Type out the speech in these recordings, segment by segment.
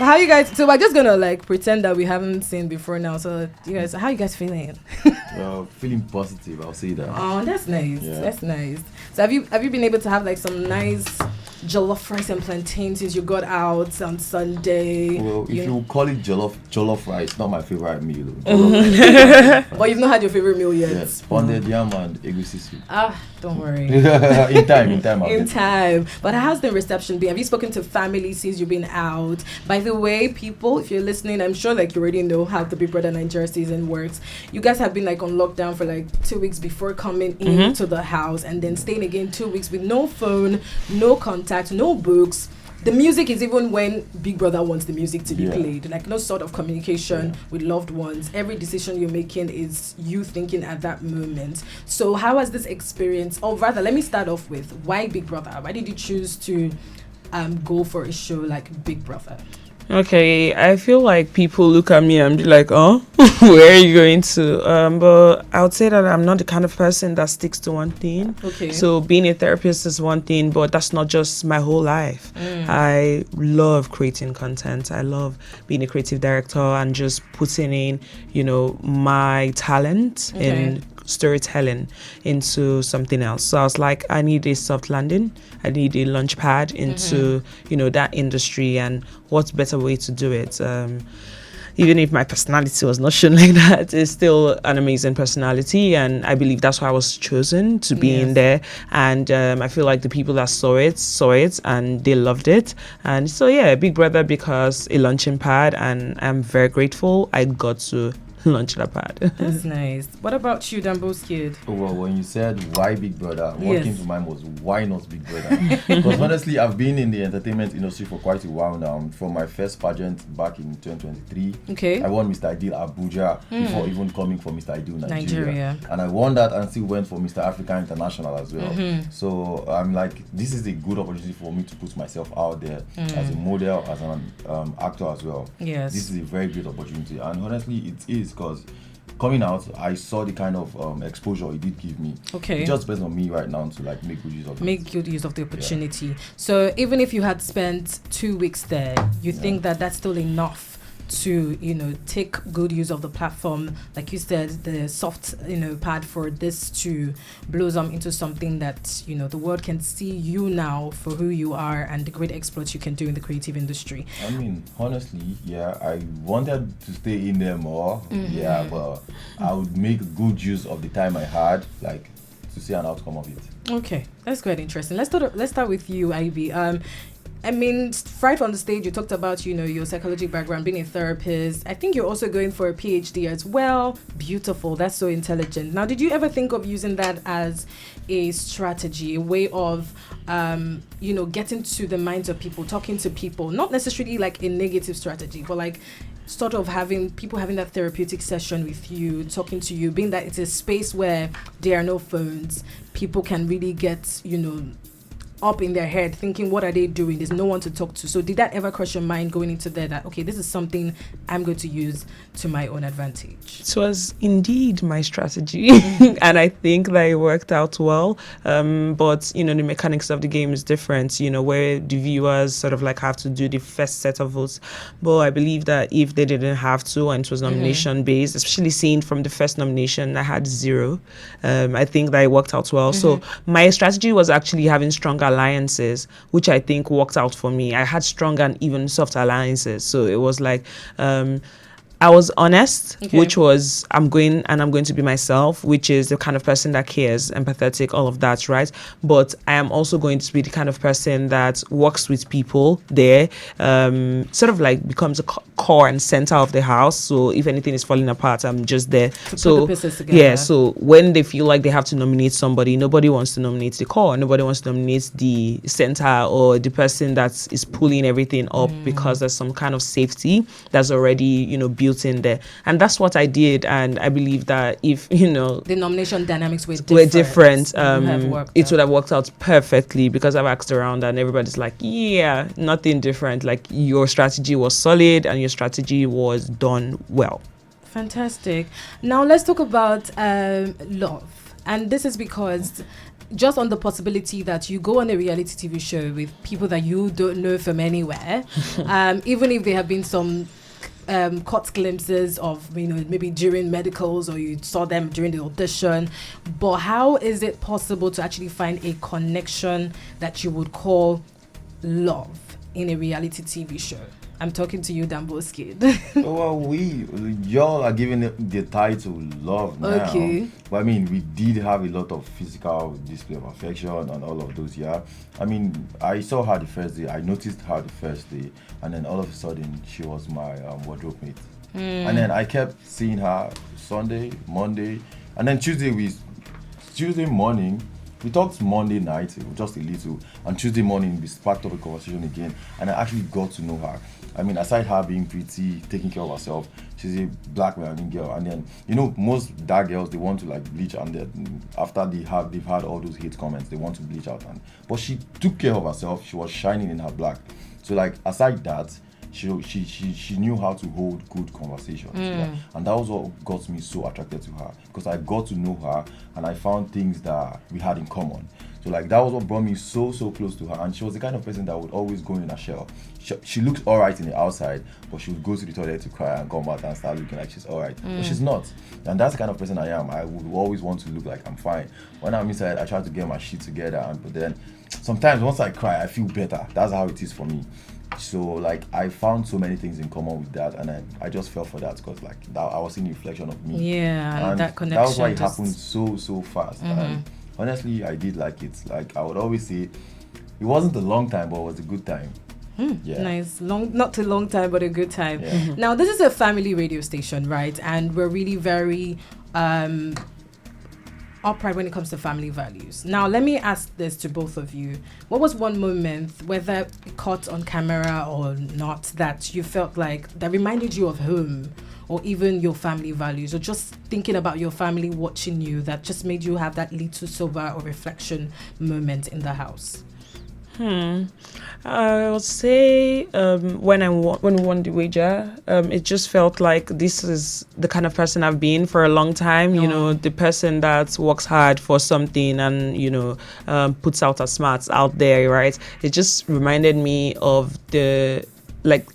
How you guys? So we're just gonna like pretend that we haven't seen before now. So you guys, how you guys feeling? Well, feeling positive. I'll say that. Oh, that's nice. Yeah. That's nice. So have you been able to have like some nice jollof rice and plantain since you got out on Sunday? Well, if you call it jollof rice, not my favorite meal. But you've not had your favorite meal yet. Yes, pounded yam and egusi soup. Don't worry. in time. In time. But how's the reception been? Have you spoken to family since you've been out? By the way, people, if you're listening, I'm sure like you already know how the Big Brother Naija season works. You guys have been like on lockdown for like 2 weeks before coming into the house, and then staying again 2 weeks with no phone, no contact, no books. The music is even when Big Brother wants the music to be played. Like no sort of communication with loved ones. Every decision you're making is you thinking at that moment. So how has this experience, or rather, let me start off with, why Big Brother? Why did you choose to go for a show like Big Brother? Okay, I feel like people look at me and be like, oh, where are you going to? But I would say that I'm not the kind of person that sticks to one thing. Okay. So being a therapist is one thing, but that's not just my whole life. I love creating content. I love being a creative director and just putting in, my talent in storytelling into something else. So I was like, I need a soft landing. I need a launch pad into, that industry, and what's better way to do it. Even if my personality was not shown like that, it's still an amazing personality, and I believe that's why I was chosen to be in there. And I feel like the people that saw it and they loved it. And so Big Brother, because a launching pad, and I'm very grateful I got to launch that pad. That's nice. What about you, Danboskid? Oh, well, when you said why Big Brother, what came to mind was why not Big Brother? Because honestly, I've been in the entertainment industry for quite a while now. From my first pageant back in 2023, I won Mr. Ideal Abuja before even coming for Mr. Ideal Nigeria. And I won that and still went for Mr. Africa International as well. So I'm like, this is a good opportunity for me to put myself out there as a model, as an actor as well. Yes. This is a very great opportunity, and honestly, it is, because coming out, I saw the kind of exposure it did give me. Okay. It just depends on me right now to like make good use of the opportunity. Yeah. So even if you had spent 2 weeks there, you think that that's still enough to take good use of the platform, like you said, the soft pad for this to blossom into something that the world can see you now for who you are and the great exploits you can do in the creative industry. I mean, honestly, I wanted to stay in there more, but I would make good use of the time I had, like, to see an outcome of it. Okay, that's quite interesting. Let's start with you, Ivy. I mean, right on the stage, you talked about, your psychology background, being a therapist. I think you're also going for a PhD as well. Beautiful. That's so intelligent. Now, did you ever think of using that as a strategy, a way of, getting to the minds of people, talking to people, not necessarily like a negative strategy, but like sort of having that therapeutic session with you, talking to you, being that it's a space where there are no phones, people can really get, up in their head thinking, what are they doing? There's no one to talk to. So did that ever cross your mind going into there that, okay, this is something I'm going to use to my own advantage? It was indeed my strategy, and I think that it worked out well. But, the mechanics of the game is different, where the viewers sort of like have to do the first set of votes. But I believe that if they didn't have to, and it was nomination based, especially seeing from the first nomination, I had 0. I think that it worked out well. So my strategy was actually having stronger alliances, which I think worked out for me. I had strong and even soft alliances. So it was like, I was honest, which was I'm going to be myself, which is the kind of person that cares, empathetic, all of that, right? But I am also going to be the kind of person that works with people there, sort of like becomes a core and center of the house. So if anything is falling apart, I'm just there. So put the pieces together. So when they feel like they have to nominate somebody, nobody wants to nominate the core, nobody wants to nominate the center or the person that is pulling everything up, because there's some kind of safety that's already, built in there. And that's what I did, and I believe that if the nomination dynamics were different, it would have worked out perfectly, because I've asked around and everybody's like, nothing different, like your strategy was solid and your strategy was done well. Fantastic. Now let's talk about love, and this is because just on the possibility that you go on a reality TV show with people that you don't know from anywhere, even if there have been some caught glimpses of, maybe during medicals or you saw them during the audition, but how is it possible to actually find a connection that you would call love in a reality TV show? I'm talking to you, Danboskid. Well, y'all are giving it the title love now. Okay. But I mean, we did have a lot of physical display of affection and all of those, yeah. I mean, I saw her the first day, I noticed her the first day, and then all of a sudden, she was my wardrobe mate. And then I kept seeing her Sunday, Monday, and then Tuesday morning, we talked Monday night, just a little, and Tuesday morning we sparked up a conversation again, and I actually got to know her. I mean, aside her being pretty, taking care of herself, she's a black melanin girl. And then, most dark girls, they want to like bleach, and then after they've had all those hate comments, they want to bleach out. But she took care of herself. She was shining in her black. So like, aside that, she knew how to hold good conversations. Yeah? And that was what got me so attracted to her, because I got to know her and I found things that we had in common. So like, that was what brought me so close to her. And she was the kind of person that would always go in a shell. She looks all right in the outside, but she would go to the toilet to cry and come out and start looking like she's all right. But she's not. And that's the kind of person I am. I would always want to look like I'm fine. When I'm inside, I try to get my shit together. But then sometimes once I cry, I feel better. That's how it is for me. So like, I found so many things in common with that, and I just fell for that, because like that, I was seeing a reflection of me. Yeah, and that connection. That was why it happened so fast. And honestly, I did like it. Like, I would always say, it wasn't a long time, but it was a good time. Yeah. Nice. Not a long time, but a good time. Yeah. Now, this is a family radio station, right? And we're really very upright when it comes to family values. Now, let me ask this to both of you. What was one moment, whether caught on camera or not, that you felt like that reminded you of home, or even your family values, or just thinking about your family watching you, that just made you have that little sober or reflection moment in the house? I would say when we won the wager, it just felt like this is the kind of person I've been for a long time. The person that works hard for something and puts out her smarts out there, right? It just reminded me of it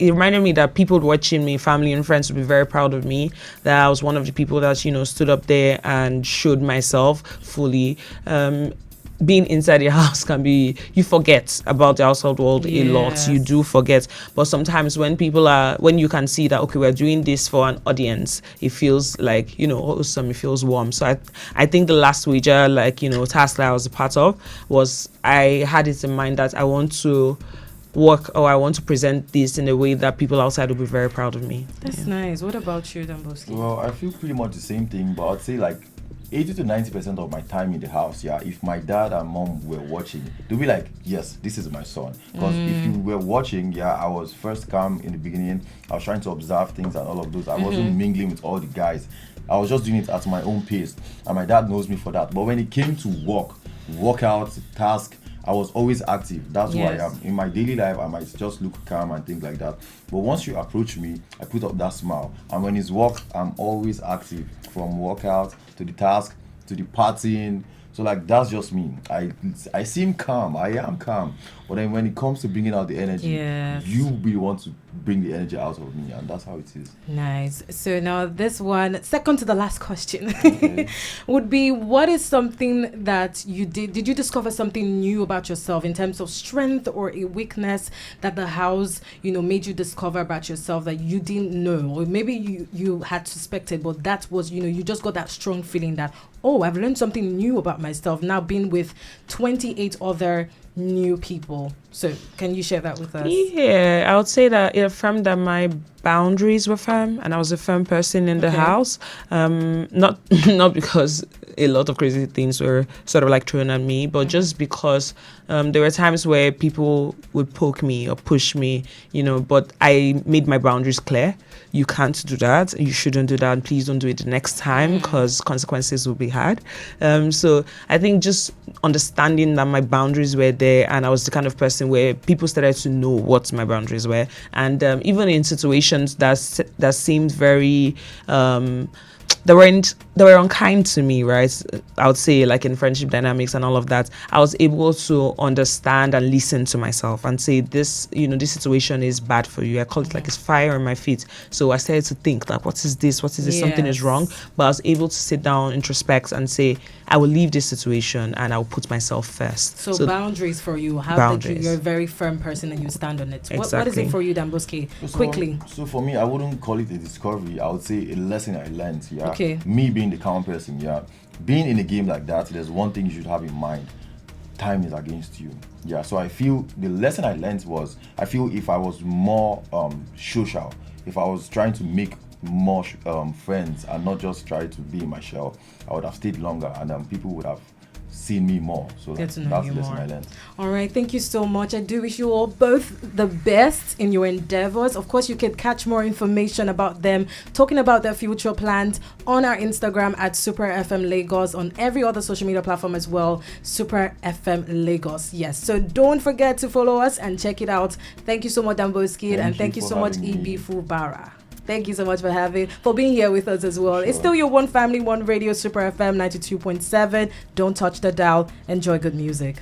reminded me that people watching me, family and friends, would be very proud of me, that I was one of the people that, stood up there and showed myself fully. Being inside the house can be, you forget about the outside world a lot. You do forget. But sometimes when you can see that, okay, we're doing this for an audience, it feels like, awesome, it feels warm. So I think the last wager, task that I was a part of, was I had it in mind that I want to work, or I want to present this in a way that people outside will be very proud of me. That's nice. What about you, Danboskid? Well, I feel pretty much the same thing, but I'd say like 80 to 90% of my time in the house, if my dad and mom were watching, they'll be like, yes, this is my son. Because if you were watching, I was first calm in the beginning. I was trying to observe things and all of those. I wasn't mingling with all the guys. I was just doing it at my own pace. And my dad knows me for that. But when it came to workout, task, I was always active. That's who I am. In my daily life, I might just look calm and things like that. But once you approach me, I put up that smile. And when it's work, I'm always active. From workout to the task to the partying. So like, that's just me. I seem calm. I am calm. But then when it comes to bringing out the energy, you really want to bring the energy out of me, and that's how it is. Nice. So now this one, second to the last question, would be, what is something that you did you discover something new about yourself in terms of strength or a weakness that the house, made you discover about yourself that you didn't know, or maybe you had suspected, but that was, you just got that strong feeling that, oh, I've learned something new about myself now, being with 28 other new people. So can you share that with us? Yeah, I would say that it affirmed that my boundaries were firm, and I was a firm person in the house. Not because a lot of crazy things were sort of like thrown at me, but just because there were times where people would poke me or push me, but I made my boundaries clear. You can't do that. You shouldn't do that. And please don't do it the next time, because consequences will be hard. So I think just understanding that my boundaries were there, and I was the kind of person where people started to know what my boundaries were. And even in situations that seemed very, they were unkind to me, right? I would say, like in friendship dynamics and all of that, I was able to understand and listen to myself and say, this, this situation is bad for you. I call it like it's fire on my feet. So I started to think like, what is this? Yes. Something is wrong. But I was able to sit down, introspect, and say, I will leave this situation and I will put myself first. So boundaries for you. You're a very firm person and you stand on it. Exactly. What is it for you, Danboskid? Quickly. So for me, I wouldn't call it a discovery. I would say a lesson I learned. Yeah. Okay. Me being the calm person. Yeah. Being in a game like that, there's one thing you should have in mind. Time is against you. Yeah. So I feel the lesson I learned was, I feel if I was more social, if I was trying to make more friends and not just try to be in my shell, I would have stayed longer and people would have seen me more. So that's the lesson I learned. All right, thank you so much. I do wish you all both the best in your endeavors. Of course, you can catch more information about them, talking about their future plans on our Instagram at Super FM Lagos, on every other social media platform as well, Super FM Lagos. Yes, so don't forget to follow us and check it out. Thank you so much, Danboskid, and thank you so much, Ibifubara. Thank you so much for being here with us as well. Sure. It's still your one family, one radio, Super FM 92.7. Don't touch the dial. Enjoy good music.